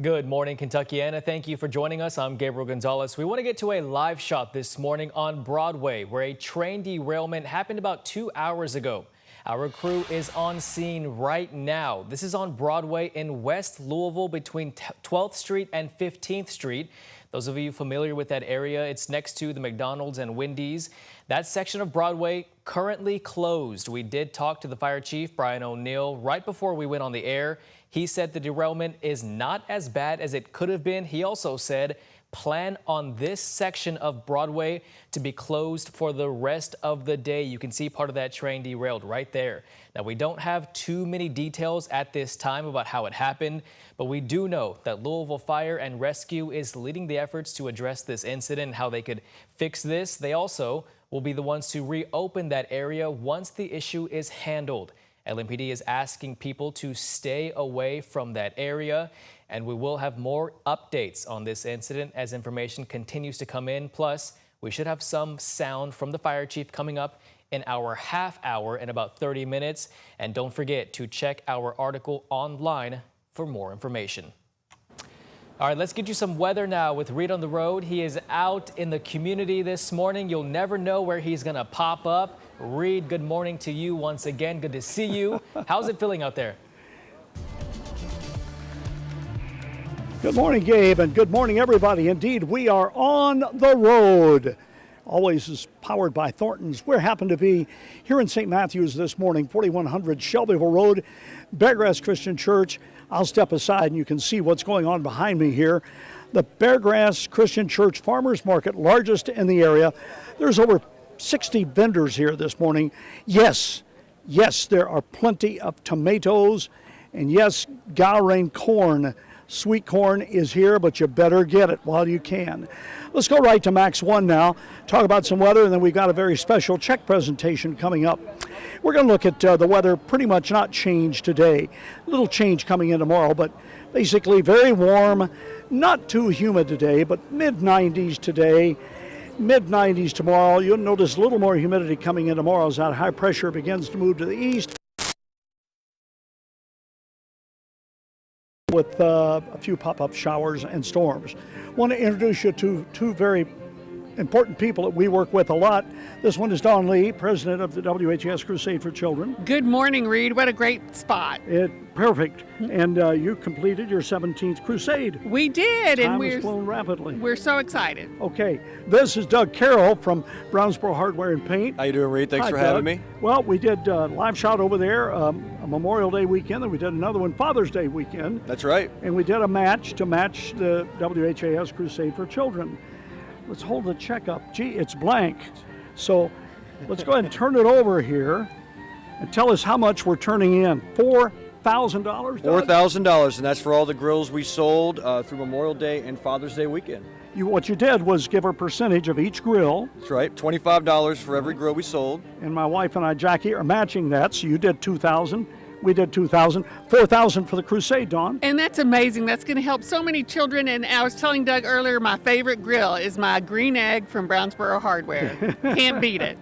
Good morning, Kentuckiana. Thank you for joining us. I'm Gabriel Gonzalez. We want to get to a live shot this morning on Broadway, where a train derailment happened about 2 hours ago. Our crew is on scene right now. This is on Broadway in West Louisville between 12th Street and 15th Street. Those of you familiar with that area, it's next to the McDonald's and Wendy's. That section of Broadway currently closed. We did talk to the fire chief, Brian O'Neill, right before we went on the air. He said the derailment is not as bad as it could have been. He also said plan on this section of Broadway to be closed for the rest of the day. You can see part of that train derailed right there. Now, we don't have too many details at this time about how it happened, but we do know that Louisville Fire and Rescue is leading the efforts to address this incident and how they could fix this. They also will be the ones to reopen that area once the issue is handled. LMPD is asking people to stay away from that area, and we will have more updates on this incident as information continues to come in. Plus, we should have some sound from the fire chief coming up in our half hour in about 30 minutes. And don't forget to check our article online for more information. All right, let's get you some weather now with Reed on the road. He is out in the community this morning. You'll never know where he's going to pop up. Reed, good morning to you once again. Good to see you. How's it feeling out there? Good morning, Gabe, and good morning, everybody. Indeed, we are on the road. Always is powered by Thornton's. We happen to be here in St. Matthews this morning, 4100 Shelbyville Road, Beargrass Christian Church. I'll step aside and you can see what's going on behind me here. The Beargrass Christian Church Farmers Market, largest in the area. There's over 60 vendors here this morning. Yes, there are plenty of tomatoes. And yes, Gaurain corn, sweet corn is here, but you better get it while you can. Let's go right to Max 1 now, talk about some weather, and then we've got a very special check presentation coming up. We're going to look at the weather pretty much not changed today. A little change coming in tomorrow, but basically very warm, not too humid today, but mid-90s today. Mid-90s tomorrow. You'll notice a little more humidity coming in tomorrow as that high pressure begins to move to the east with a few pop-up showers and storms. I want to introduce you to two very important people that we work with a lot. This one is Dawn Lee, president of the WHS Crusade for Children. Good morning, Reed. What a great spot. Perfect. And you completed your 17th crusade. We did, Time has flown rapidly. We're so excited. Okay, this is Doug Carroll from Brownsboro Hardware and Paint. How you doing, Reed? Thanks Hi, for Doug. having me. Well, we did a live shot over there, a Memorial Day weekend, and we did another one Father's Day weekend. That's right. And we did a match to match the WHAS Crusade for Children. Let's hold the check up. Gee, it's blank. So let's go ahead and turn it over here and tell us how much we're turning in. $4,000? $4,000, and that's for all the grills we sold through Memorial Day and Father's Day weekend. What you did was give a percentage of each grill. That's right, $25 for every grill we sold. And my wife and I, Jackie, are matching that, so you did $2,000. We did $2,000, $4,000 for the crusade, Dawn. And that's amazing. That's going to help so many children. And I was telling Doug earlier, my favorite grill is my green egg from Brownsboro Hardware. Can't beat it.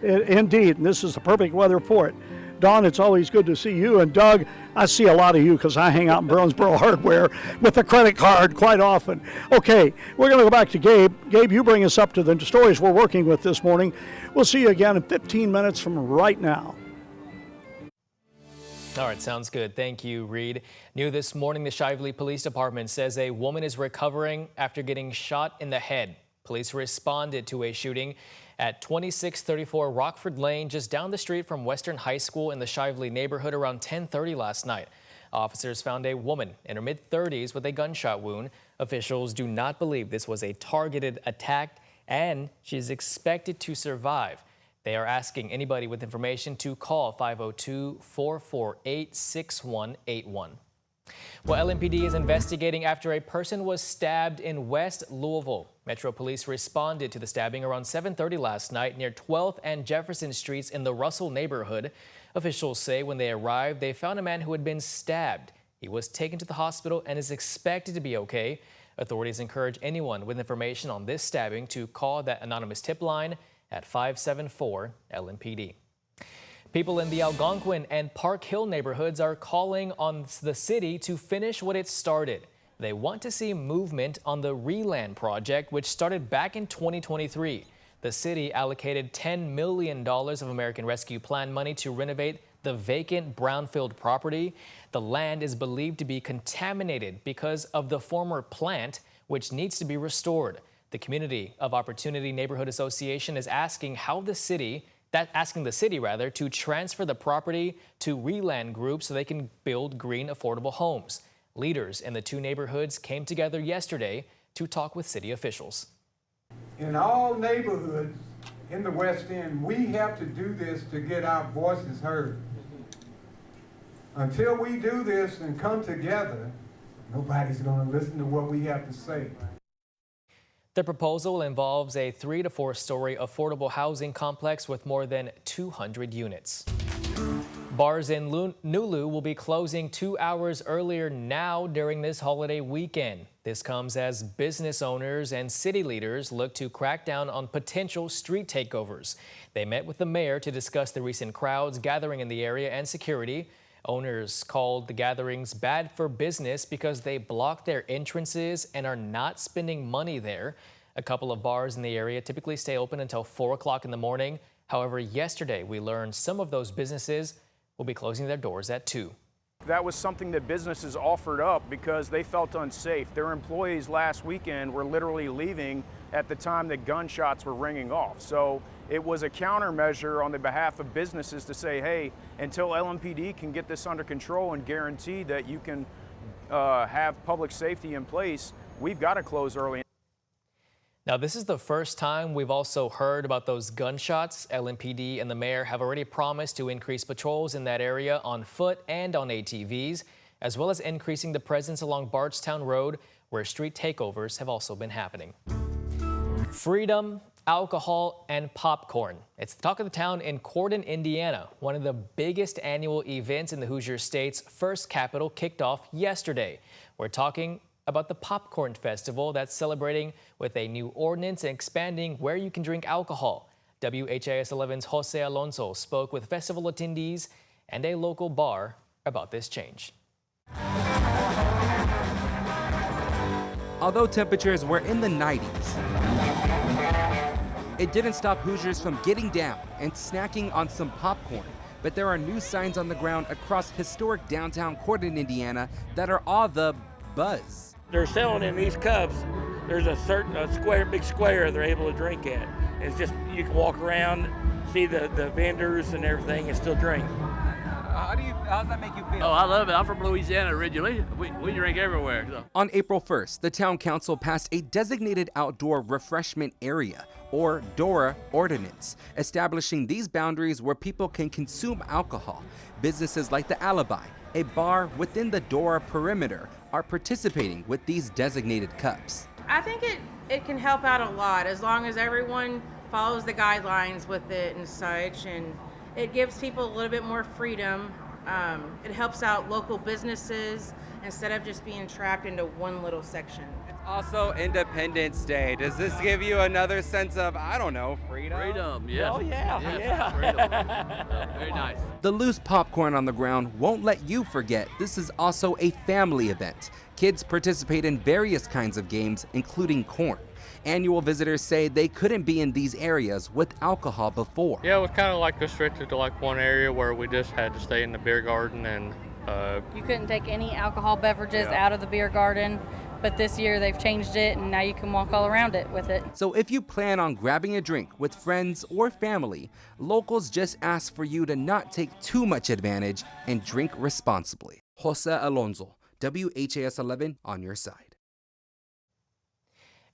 Indeed, and this is the perfect weather for it. Dawn, it's always good to see you. And Doug, I see a lot of you because I hang out in Brownsboro Hardware with a credit card quite often. Okay, we're going to go back to Gabe. Gabe, you bring us up to the stories we're working with this morning. We'll see you again in 15 minutes from right now. All right, sounds good. Thank you, Reed. New this morning, the Shively Police Department says a woman is recovering after getting shot in the head. Police responded to a shooting at 2634 Rockford Lane, just down the street from Western High School in the Shively neighborhood around 10:30 last night. Officers found a woman in her mid-30s with a gunshot wound. Officials do not believe this was a targeted attack, and she's expected to survive. They are asking anybody with information to call 502-448-6181. Well, LMPD is investigating after a person was stabbed in West Louisville. Metro Police responded to the stabbing around 7:30 last night near 12th and Jefferson Streets in the Russell neighborhood. Officials say when they arrived, they found a man who had been stabbed. He was taken to the hospital and is expected to be okay. Authorities encourage anyone with information on this stabbing to call that anonymous tip line at 574-LMPD. People in the Algonquin and Park Hill neighborhoods are calling on the city to finish what it started. They want to see movement on the Reand Project, which started back in 2023. The city allocated $10 million of American Rescue Plan money to renovate the vacant brownfield property. The land is believed to be contaminated because of the former plant, which needs to be restored. The Community of Opportunity Neighborhood Association is asking the city to transfer the property to Reand Group so they can build green, affordable homes. Leaders in the two neighborhoods came together yesterday to talk with city officials. In all neighborhoods in the West End, we have to do this to get our voices heard. Until we do this and come together, nobody's going to listen to what we have to say. The proposal involves a 3 to 4 story affordable housing complex with more than 200 units. Bars in Nulu will be closing 2 hours earlier now during this holiday weekend. This comes as business owners and city leaders look to crack down on potential street takeovers. They met with the mayor to discuss the recent crowds gathering in the area and security. Owners called the gatherings bad for business because they block their entrances and are not spending money there. A couple of bars in the area typically stay open until 4 o'clock in the morning. However, yesterday we learned some of those businesses will be closing their doors at 2. That was something that businesses offered up because they felt unsafe. Their employees last weekend were literally leaving at the time that gunshots were ringing off. So it was a countermeasure on the behalf of businesses to say, hey, until LMPD can get this under control and guarantee that you can have public safety in place, we've got to close early. Now, this is the first time we've also heard about those gunshots. LMPD and the mayor have already promised to increase patrols in that area on foot and on ATVs, as well as increasing the presence along Bardstown Road, where street takeovers have also been happening. Freedom, alcohol, and popcorn. It's the talk of the town in Corydon, Indiana. One of the biggest annual events in the Hoosier State's first capital kicked off yesterday. We're talking about the Popcorn Festival that's celebrating with a new ordinance and expanding where you can drink alcohol. WHIS 11's Jose Alonso spoke with festival attendees and a local bar about this change. Although temperatures were in the 90s, it didn't stop Hoosiers from getting down and snacking on some popcorn. But there are new signs on the ground across historic downtown Corydon, Indiana that are all the buzz. They're selling in these cups. There's a big square they're able to drink at. It's just, you can walk around, see the vendors and everything and still drink. How does that make you feel? Oh, I love it. I'm from Louisiana originally. We drink everywhere. So. On April 1st, the town council passed a designated outdoor refreshment area, or DORA ordinance, establishing these boundaries where people can consume alcohol. Businesses like the Alibi, a bar within the DORA perimeter, are participating with these designated cups. I think it can help out a lot as long as everyone follows the guidelines with it and such, and it gives people a little bit more freedom. It helps out local businesses instead of just being trapped into one little section. It's also Independence Day. Does this give you another sense of, I don't know, freedom? Freedom, yes. Oh, yeah, yes, yeah. Freedom. Very nice. The loose popcorn on the ground won't let you forget this is also a family event. Kids participate in various kinds of games, including corn. Annual visitors say they couldn't be in these areas with alcohol before. Yeah, it was kind of like restricted to like one area where we just had to stay in the beer garden, and you couldn't take any alcohol beverages out of the beer garden. But this year they've changed it, and now you can walk all around it with it. So if you plan on grabbing a drink with friends or family, locals just ask for you to not take too much advantage and drink responsibly. Jose Alonso, WHIS 11 on your side.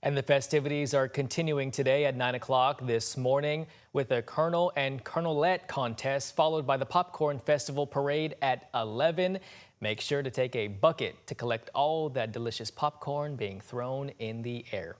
And the festivities are continuing today at 9 o'clock this morning with a Colonel and Colonelette contest, followed by the Popcorn Festival Parade at 11. Make sure to take a bucket to collect all that delicious popcorn being thrown in the air.